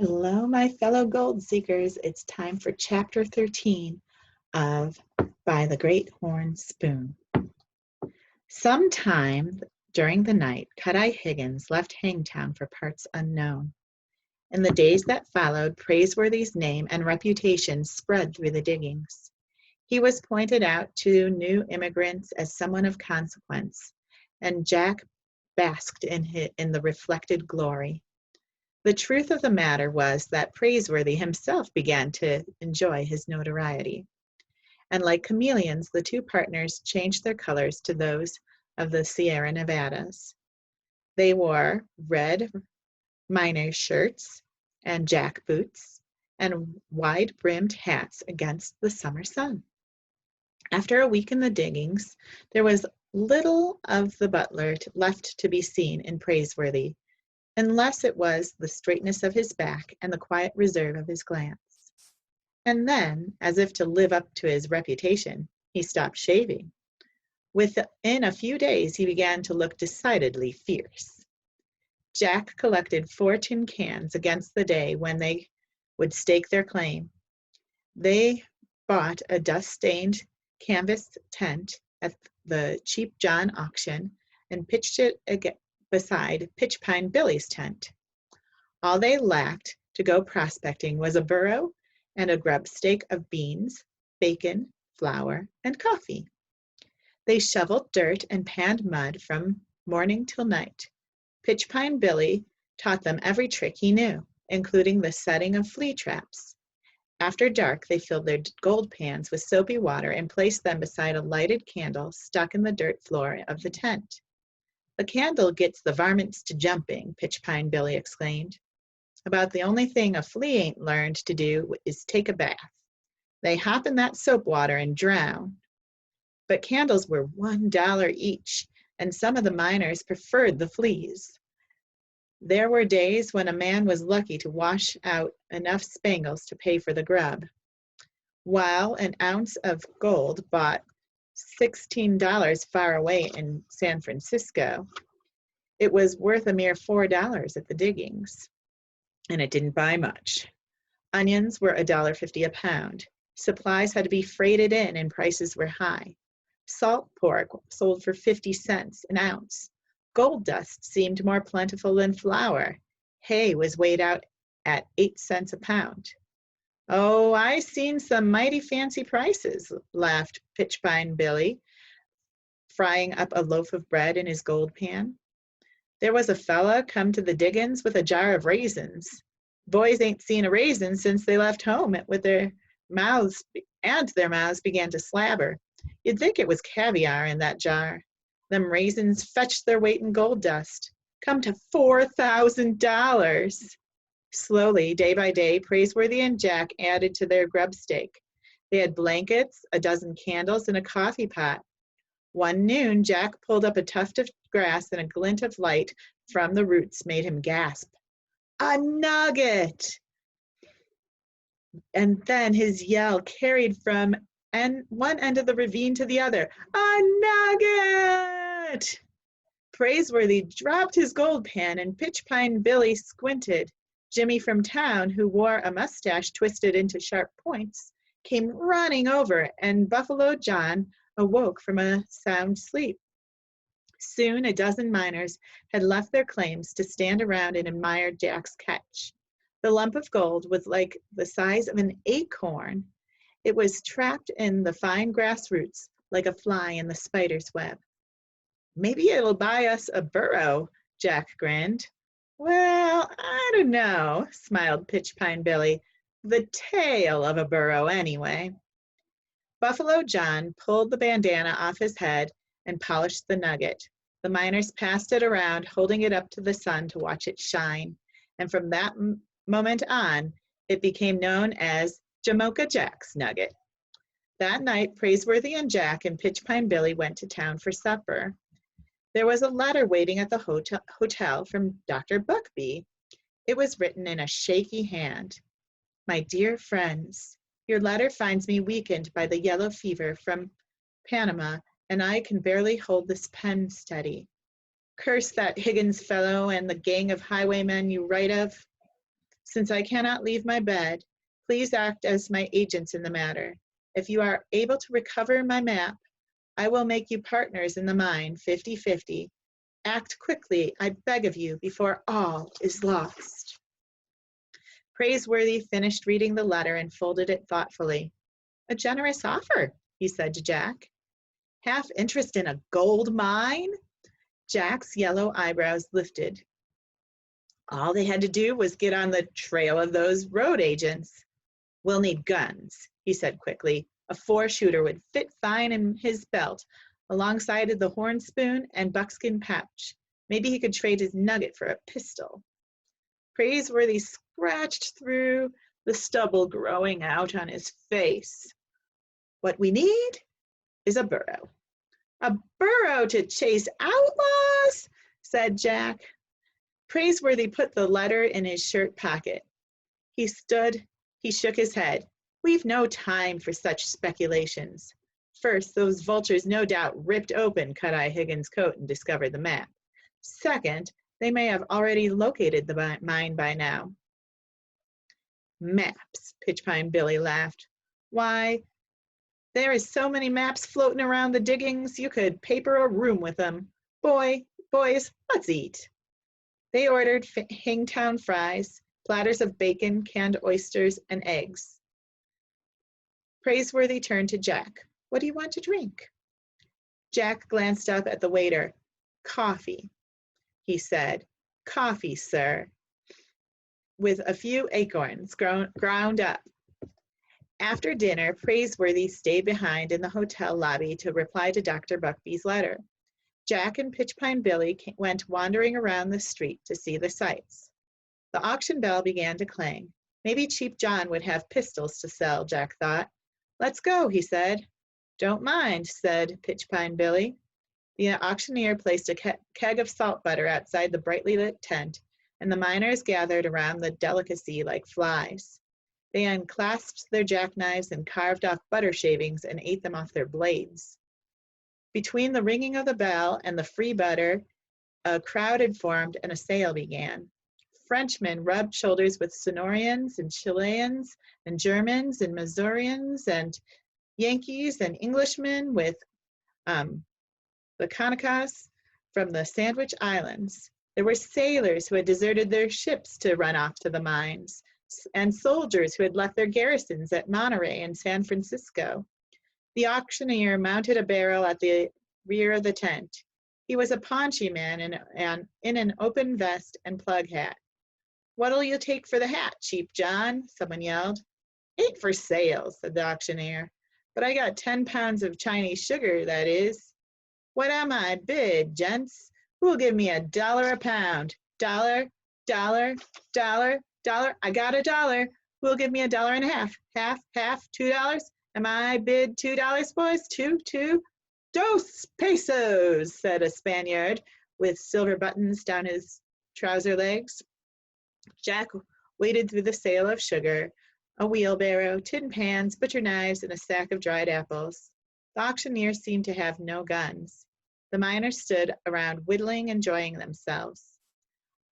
Hello, my fellow gold seekers. It's time for chapter 13 of By the Great Horn Spoon. Sometime during the night, Cut-Eye Higgins left Hangtown for parts unknown. In the days that followed, Praiseworthy's name and reputation spread through the diggings. He was pointed out to new immigrants as someone of consequence, and Jack basked in the reflected glory. The truth of the matter was that Praiseworthy himself began to enjoy his notoriety. And like chameleons, the two partners changed their colors to those of the Sierra Nevadas. They wore red miner's shirts and jack boots and wide-brimmed hats against the summer sun. After a week in the diggings, there was little of the butler left to be seen in Praiseworthy, unless it was the straightness of his back and the quiet reserve of his glance. And then, as if to live up to his reputation, he stopped shaving. Within a few days, he began to look decidedly fierce. Jack collected 4 tin cans against the day when they would stake their claim. They bought a dust-stained canvas tent at the Cheap John auction and pitched it beside Pitchpine Billy's tent. All they lacked to go prospecting was a burro and a grub stake of beans, bacon, flour, and coffee. They shoveled dirt and panned mud from morning till night. Pitchpine Billy taught them every trick he knew, including the setting of flea traps. After dark, they filled their gold pans with soapy water and placed them beside a lighted candle stuck in the dirt floor of the tent. "The candle gets the varmints to jumping," Pitchpine Billy exclaimed. "About the only thing a flea ain't learned to do is take a bath. They hop in that soap water and drown." But candles were $1 each, and some of the miners preferred the fleas. There were days when a man was lucky to wash out enough spangles to pay for the grub. While an ounce of gold bought $16 far away in San Francisco, it was worth a mere $4 at the diggings, and it didn't buy much. Onions were $1.50 a pound. Supplies had to be freighted in, and prices were high. Salt pork sold for 50 cents an ounce. Gold dust seemed more plentiful than flour. Hay was weighed out at 8 cents a pound. "Oh, I seen some mighty fancy prices," laughed Pitchpine Billy, frying up a loaf of bread in his gold pan. "There was a fella come to the diggins with a jar of raisins. Boys ain't seen a raisin since they left home with their mouths began to slabber. You'd think it was caviar in that jar. Them raisins fetched their weight in gold dust. Come to $4,000. Slowly, day by day, Praiseworthy and Jack added to their grub stake. They had blankets, a dozen candles, and a coffee pot. One noon, Jack pulled up a tuft of grass, and a glint of light from the roots made him gasp. "A nugget!" And then his yell carried from one end of the ravine to the other. "A nugget!" Praiseworthy dropped his gold pan, and Pitchpine Billy squinted. Jimmy from town, who wore a mustache twisted into sharp points, came running over, and Buffalo John awoke from a sound sleep. Soon a dozen miners had left their claims to stand around and admire Jack's catch. The lump of gold was like the size of an acorn. It was trapped in the fine grass roots like a fly in the spider's web. "Maybe it'll buy us a burro," Jack grinned. "Well, I don't know," smiled Pitchpine Billy. "The tail of a burro, anyway." Buffalo John pulled the bandana off his head and polished the nugget. The miners passed it around, holding it up to the sun to watch it shine. And from that moment on, it became known as Jamocha Jack's Nugget. That night, Praiseworthy and Jack and Pitchpine Billy went to town for supper. There was a letter waiting at the hotel from Dr. Buckbee. It was written in a shaky hand. "My dear friends, your letter finds me weakened by the yellow fever from Panama, and I can barely hold this pen steady. Curse that Higgins fellow and the gang of highwaymen you write of. Since I cannot leave my bed, please act as my agents in the matter. If you are able to recover my map, I will make you partners in the mine, 50-50. Act quickly, I beg of you, before all is lost. Praiseworthy finished reading the letter and folded it thoughtfully. A generous offer, he said to Jack. Half interest in a gold mine? Jack's yellow eyebrows lifted. All they had to do was get on the trail of those road agents. We'll need guns, he said quickly. A 4-shooter would fit fine in his belt, alongside of the horn spoon and buckskin pouch. Maybe he could trade his nugget for a pistol. Praiseworthy scratched through the stubble growing out on his face. What we need is a burro. A burro to chase outlaws, said Jack. Praiseworthy put the letter in his shirt pocket. He shook his head. We've no time for such speculations. First, those vultures no doubt ripped open Cut-Eye Higgins' coat and discovered the map. Second, they may have already located the mine by now. Maps, Pitchpine Billy laughed. Why, there is so many maps floating around the diggings, you could paper a room with them. Boys, let's eat. They ordered Hangtown fries, platters of bacon, canned oysters, and eggs. Praiseworthy turned to Jack. What do you want to drink? Jack glanced up at the waiter. Coffee, he said. Coffee, sir, with a few acorns ground up. After dinner, Praiseworthy stayed behind in the hotel lobby to reply to Dr. Buckbee's letter. Jack and Pitchpine Billy went wandering around the street to see the sights. The auction bell began to clang. Maybe Cheap John would have pistols to sell, Jack thought. Let's go, he said. Don't mind, said Pitchpine Billy. The auctioneer placed a keg of salt butter outside the brightly lit tent, and the miners gathered around the delicacy like flies. They unclasped their jackknives and carved off butter shavings and ate them off their blades. Between the ringing of the bell and the free butter, a crowd had formed and a sale began. Frenchmen rubbed shoulders with Sonorians and Chileans and Germans and Missourians and Yankees and Englishmen with the Kanakas from the Sandwich Islands. There were sailors who had deserted their ships to run off to the mines, and soldiers who had left their garrisons at Monterey and San Francisco. The auctioneer mounted a barrel at the rear of the tent. He was a paunchy man in an open vest and plug hat. What'll you take for the hat, Cheap John? Someone yelled. Ain't for sale, said the auctioneer. But I got 10 pounds of Chinese sugar, that is. What am I bid, gents? Who'll give me $1 a pound? Dollar. I got $1. Who'll give me $1.50? Half, $2? Am I bid $2, boys? Two? 2 pesos, said a Spaniard with silver buttons down his trouser legs. Jack waded through the sale of sugar, a wheelbarrow, tin pans, butcher knives, and a sack of dried apples. The auctioneer seemed to have no guns. The miners stood around whittling, enjoying themselves.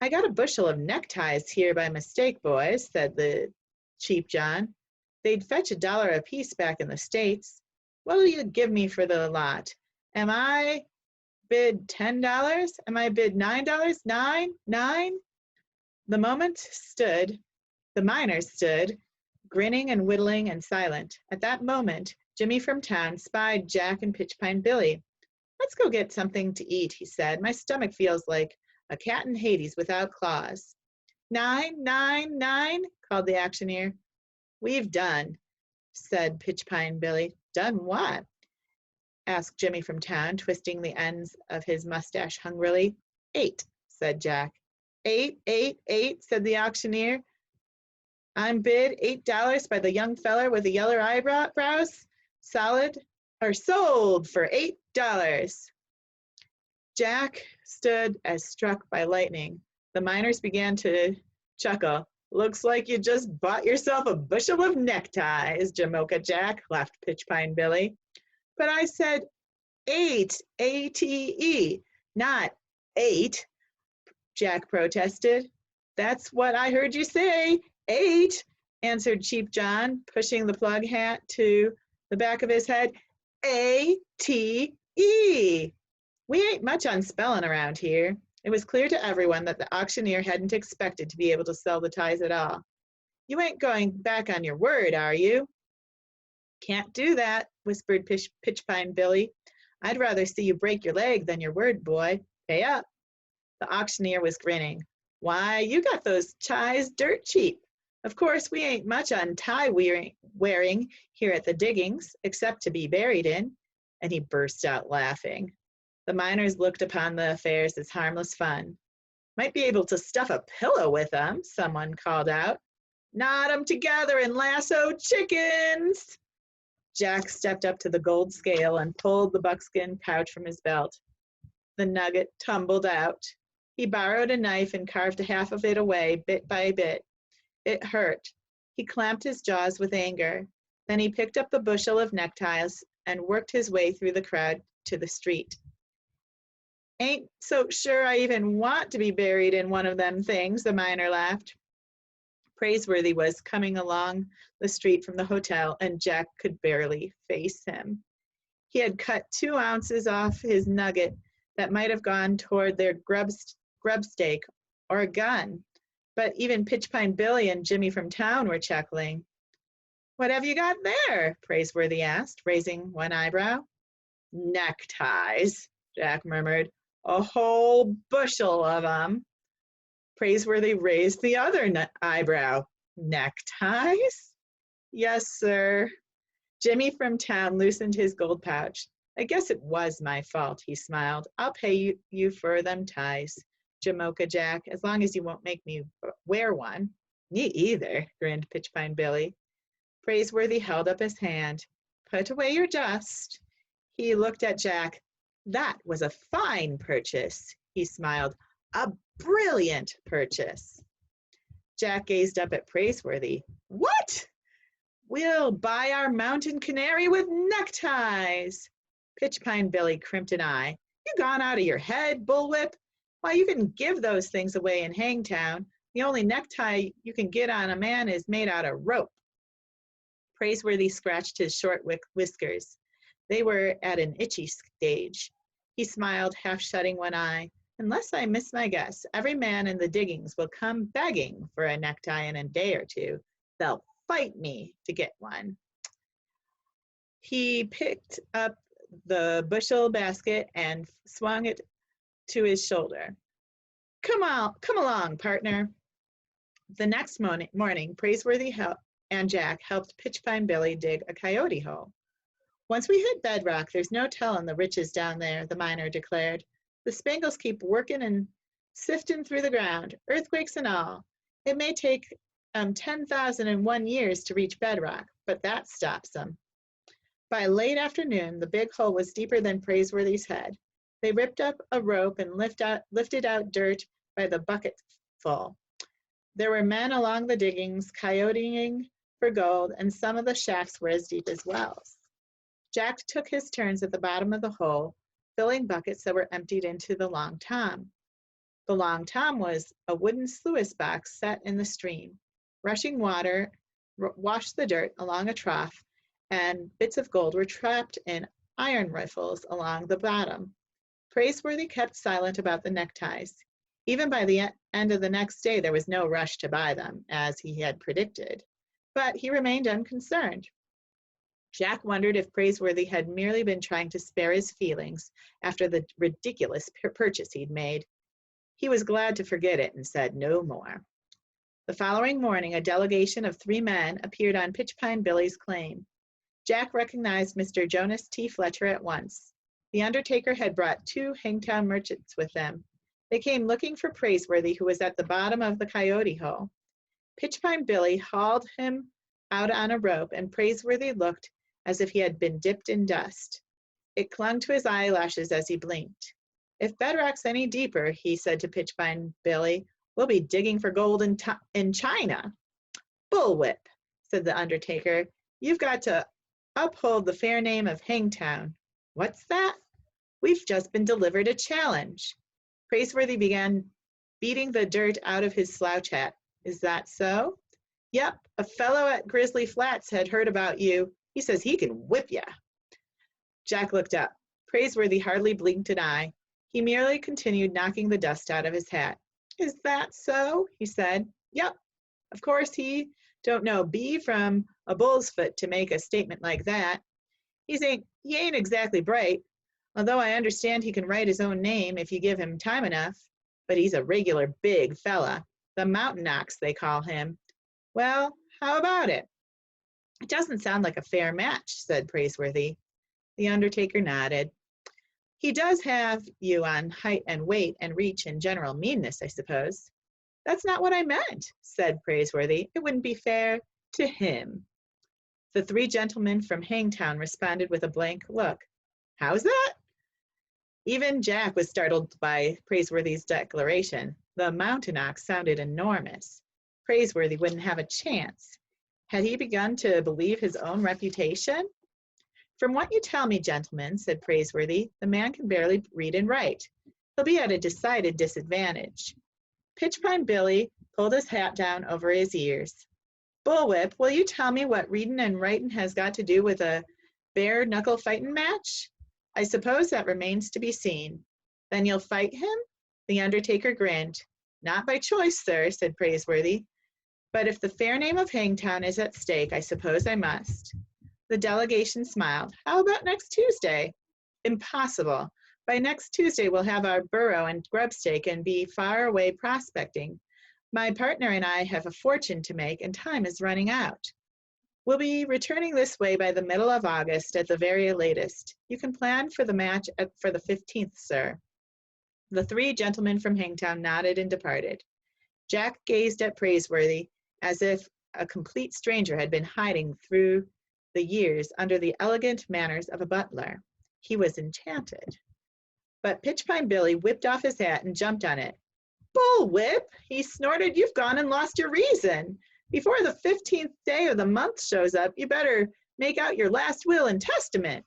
I got a bushel of neckties here by mistake, boys, said the Cheap John. They'd fetch $1 apiece back in the States. What'll you give me for the lot? Am I bid $10? Am I bid $9? Nine? The miners stood, grinning and whittling and silent. At that moment, Jimmy from town spied Jack and Pitchpine Billy. Let's go get something to eat, he said. My stomach feels like a cat in Hades without claws. Nine, called the auctioneer. We've done, said Pitchpine Billy. Done what? Asked Jimmy from town, twisting the ends of his mustache hungrily. 8, said Jack. 8, said the auctioneer. I'm bid $8 by the young feller with the yellow eyebrows. Sold for $8. Jack stood as struck by lightning. The miners began to chuckle. Looks like you just bought yourself a bushel of neckties, Jamocha Jack, laughed Pitchpine Billy. But I said 8, A-T-E, not 8, Jack protested. That's what I heard you say. 8, answered Cheap John, pushing the plug hat to the back of his head. A-T-E. We ain't much on spelling around here. It was clear to everyone that the auctioneer hadn't expected to be able to sell the ties at all. You ain't going back on your word, are you? Can't do that, whispered Pitchpine Billy. I'd rather see you break your leg than your word, boy. Pay up. The auctioneer was grinning. Why, you got those ties dirt cheap. Of course, we ain't much on tie wearing here at the diggings, except to be buried in. And he burst out laughing. The miners looked upon the affairs as harmless fun. Might be able to stuff a pillow with them, someone called out. Knot 'em together and lasso chickens. Jack stepped up to the gold scale and pulled the buckskin pouch from his belt. The nugget tumbled out. He borrowed a knife and carved half of it away, bit by bit. It hurt. He clamped his jaws with anger. Then he picked up the bushel of neckties and worked his way through the crowd to the street. Ain't so sure I even want to be buried in one of them things, the miner laughed. Praiseworthy was coming along the street from the hotel, and Jack could barely face him. He had cut 2 ounces off his nugget that might have gone toward their grub steak or a gun, but even Pitchpine Billy and Jimmy from town were chuckling. What have you got there? Praiseworthy asked, raising one eyebrow. Neckties, Jack murmured. A whole bushel of 'em. Praiseworthy raised the other eyebrow. Neckties? Yes, sir. Jimmy from town loosened his gold pouch. I guess it was my fault, he smiled. I'll pay you for them ties, Jamocha Jack, as long as you won't make me wear one. Me either, grinned Pitchpine Billy. Praiseworthy held up his hand. Put away your dust. He looked at Jack. That was a fine purchase, he smiled. A brilliant purchase. Jack gazed up at Praiseworthy. What? We'll buy our mountain canary with neckties. Pitchpine Billy crimped an eye. You gone out of your head, Bullwhip? Why, you can give those things away in Hangtown. The only necktie you can get on a man is made out of rope. Praiseworthy scratched his short whiskers. They were at an itchy stage. He smiled, half shutting one eye. Unless I miss my guess, every man in the diggings will come begging for a necktie in a day or 2. They'll fight me to get one. He picked up the bushel basket and swung it to his shoulder. Come along, partner. The next morning, Praiseworthy and Jack helped Pitchpine Billy dig a coyote hole. Once we hit bedrock, there's no telling the riches down there, the miner declared. The Spangles keep working and sifting through the ground, earthquakes and all. It may take 10,001 years to reach bedrock, but that stops them. By late afternoon, the big hole was deeper than Praiseworthy's head. They ripped up a rope and lifted out dirt by the bucketful. There were men along the diggings coyoting for gold, and some of the shafts were as deep as wells. Jack took his turns at the bottom of the hole, filling buckets that were emptied into the long tom. The long tom was a wooden sluice box set in the stream. Rushing water washed the dirt along a trough, and bits of gold were trapped in iron riffles along the bottom. Praiseworthy kept silent about the neckties. Even by the end of the next day, there was no rush to buy them, as he had predicted. But he remained unconcerned. Jack wondered if Praiseworthy had merely been trying to spare his feelings after the ridiculous purchase he'd made. He was glad to forget it and said no more. The following morning, a delegation of 3 men appeared on Pitchpine Billy's claim. Jack recognized Mr. Jonas T. Fletcher at once. The undertaker had brought 2 Hangtown merchants with them. They came looking for Praiseworthy, who was at the bottom of the coyote hole. Pitchpine Billy hauled him out on a rope, and Praiseworthy looked as if he had been dipped in dust. It clung to his eyelashes as he blinked. If bedrock's any deeper, he said to Pitchpine Billy, we'll be digging for gold in China. Bullwhip, said the undertaker. You've got to uphold the fair name of Hangtown. What's that? We've just been delivered a challenge. Praiseworthy began beating the dirt out of his slouch hat. Is that so? Yep, a fellow at Grizzly Flats had heard about you. He says he can whip ya. Jack looked up. Praiseworthy hardly blinked an eye. He merely continued knocking the dust out of his hat. Is that so? He said. Yep. Of course, he don't know B from a bull's foot to make a statement like that. He ain't exactly bright, although I understand he can write his own name if you give him time enough. But he's a regular big fella. The mountain ox, they call him. Well, how about it? It doesn't sound like a fair match, said Praiseworthy. The undertaker nodded. He does have you on height and weight and reach and general meanness, I suppose. That's not what I meant, said Praiseworthy. It wouldn't be fair to him. The three gentlemen from Hangtown responded with a blank look. How's that? Even Jack was startled by Praiseworthy's declaration. The mountain ox sounded enormous. Praiseworthy wouldn't have a chance. Had he begun to believe his own reputation? From what you tell me, gentlemen, said Praiseworthy, the man can barely read and write. He'll be at a decided disadvantage. Pitchpine Billy pulled his hat down over his ears. Bullwhip, will you tell me what readin' and writin' has got to do with a bare-knuckle fightin' match? I suppose that remains to be seen. Then you'll fight him? The undertaker grinned. Not by choice, sir, said Praiseworthy. But if the fair name of Hangtown is at stake, I suppose I must. The delegation smiled. How about next Tuesday? Impossible. By next Tuesday, we'll have our burro and grubstake and be far away prospecting. My partner and I have a fortune to make, and time is running out. We'll be returning this way by the middle of August at the very latest. You can plan for the match for the 15th, sir. The three gentlemen from Hangtown nodded and departed. Jack gazed at Praiseworthy as if a complete stranger had been hiding through the years under the elegant manners of a butler. He was enchanted. But Pitchpine Billy whipped off his hat and jumped on it. Bullwhip, he snorted, you've gone and lost your reason. Before the 15th day of the month shows up, you better make out your last will and testament.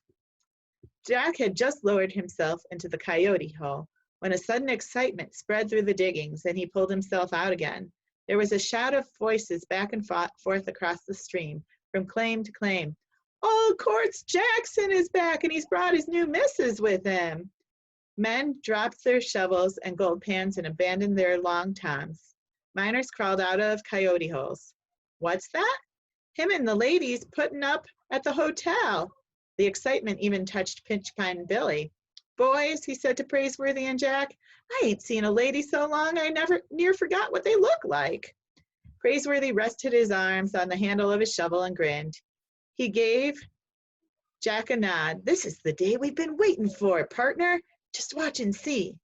Jack had just lowered himself into the coyote hole when a sudden excitement spread through the diggings and he pulled himself out again. There was a shout of voices back and forth across the stream, from claim to claim. Old Quartz Jackson is back and he's brought his new missus with him. Men dropped their shovels and gold pans and abandoned their long toms. Miners crawled out of coyote holes. What's that? Him and the ladies putting up at the hotel. The excitement even touched Pitchpine Billy. Boys, he said to Praiseworthy and Jack, I ain't seen a lady so long I near forgot what they look like. Praiseworthy rested his arms on the handle of his shovel and grinned. He gave Jack a nod. This is the day we've been waiting for, partner. Just watch and see.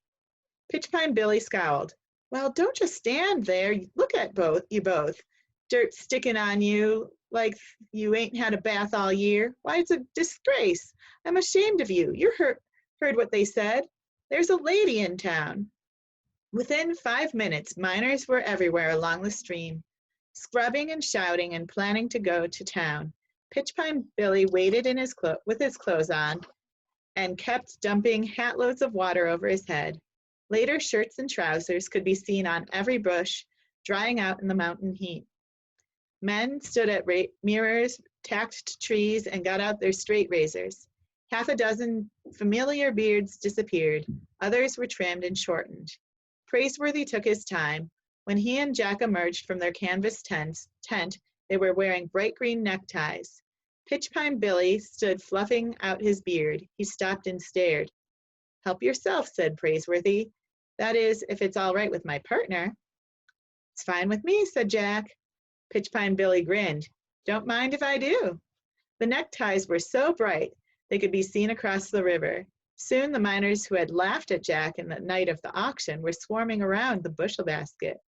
Pitchpine Billy scowled. Well, don't just stand there. Look at you both. Dirt sticking on you like you ain't had a bath all year. Why, it's a disgrace. I'm ashamed of you. You heard what they said. There's a lady in town. Within 5 minutes, miners were everywhere along the stream, scrubbing and shouting and planning to go to town. Pitchpine Billy waded in with his clothes on and kept dumping hatloads of water over his head. Later, shirts and trousers could be seen on every bush, drying out in the mountain heat. Men stood at mirrors, tacked to trees, and got out their straight razors. Half a dozen familiar beards disappeared. Others were trimmed and shortened. Praiseworthy took his time. When he and Jack emerged from their canvas tent, they were wearing bright green neckties. Pitchpine Billy stood fluffing out his beard. He stopped and stared. Help yourself, said Praiseworthy. That is, if it's all right with my partner. It's fine with me, said Jack. Pitchpine Billy grinned. Don't mind if I do. The neckties were so bright they could be seen across the river. Soon the miners who had laughed at Jack in the night of the auction were swarming around the bushel basket.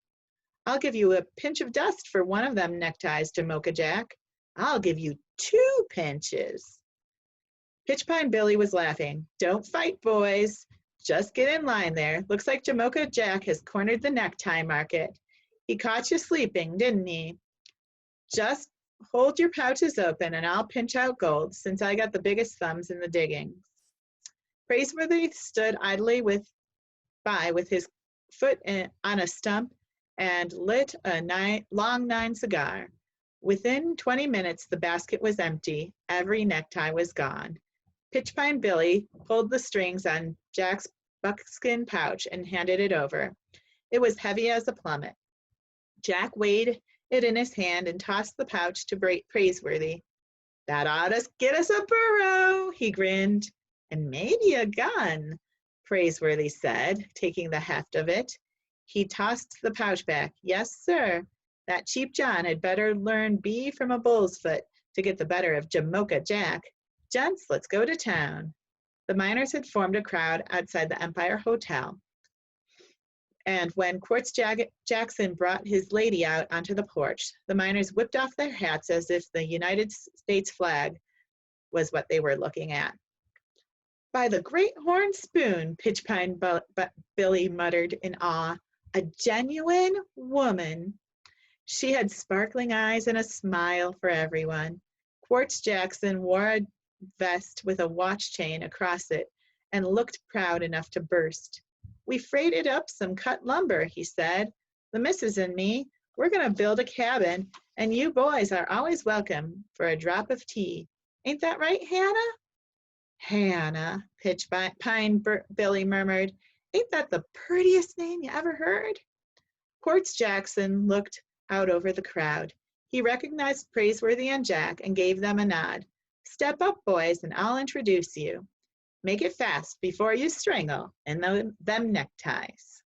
I'll give you a pinch of dust for one of them neckties, Jamocha Jack. I'll give you 2 pinches. Pitchpine Billy was laughing. Don't fight, boys. Just get in line there. Looks like Jamocha Jack has cornered the necktie market. He caught you sleeping, didn't he? Just hold your pouches open and I'll pinch out gold, since I got the biggest thumbs in the diggings. Praiseworthy stood idly by with his on a stump and lit a long 9 cigar. Within 20 minutes, the basket was empty. Every necktie was gone. Pitchpine Billy pulled the strings on Jack's buckskin pouch and handed it over. It was heavy as a plummet. Jack weighed it in his hand and tossed the pouch to Praiseworthy. That ought to get us a burro, he grinned. And maybe a gun, Praiseworthy said, taking the heft of it. He tossed the pouch back. Yes, sir. That cheap John had better learn B from a bull's foot to get the better of Jamocha Jack. Gents, let's go to town. The miners had formed a crowd outside the Empire Hotel. And when Quartz Jackson brought his lady out onto the porch, the miners whipped off their hats as if the United States flag was what they were looking at. By the great horn spoon, Pitchpine Billy muttered in awe, a genuine woman. She had sparkling eyes and a smile for everyone. Quartz Jackson wore a vest with a watch chain across it and looked proud enough to burst. We freighted up some cut lumber, he said. The missus and me, we're going to build a cabin, and you boys are always welcome for a drop of tea. Ain't that right, Hannah? Hannah, Pitchpine Billy murmured. Ain't that the prettiest name you ever heard? Quartz Jackson looked out over the crowd. He recognized Praiseworthy and Jack and gave them a nod. Step up, boys, and I'll introduce you. Make it fast before you strangle in them neckties.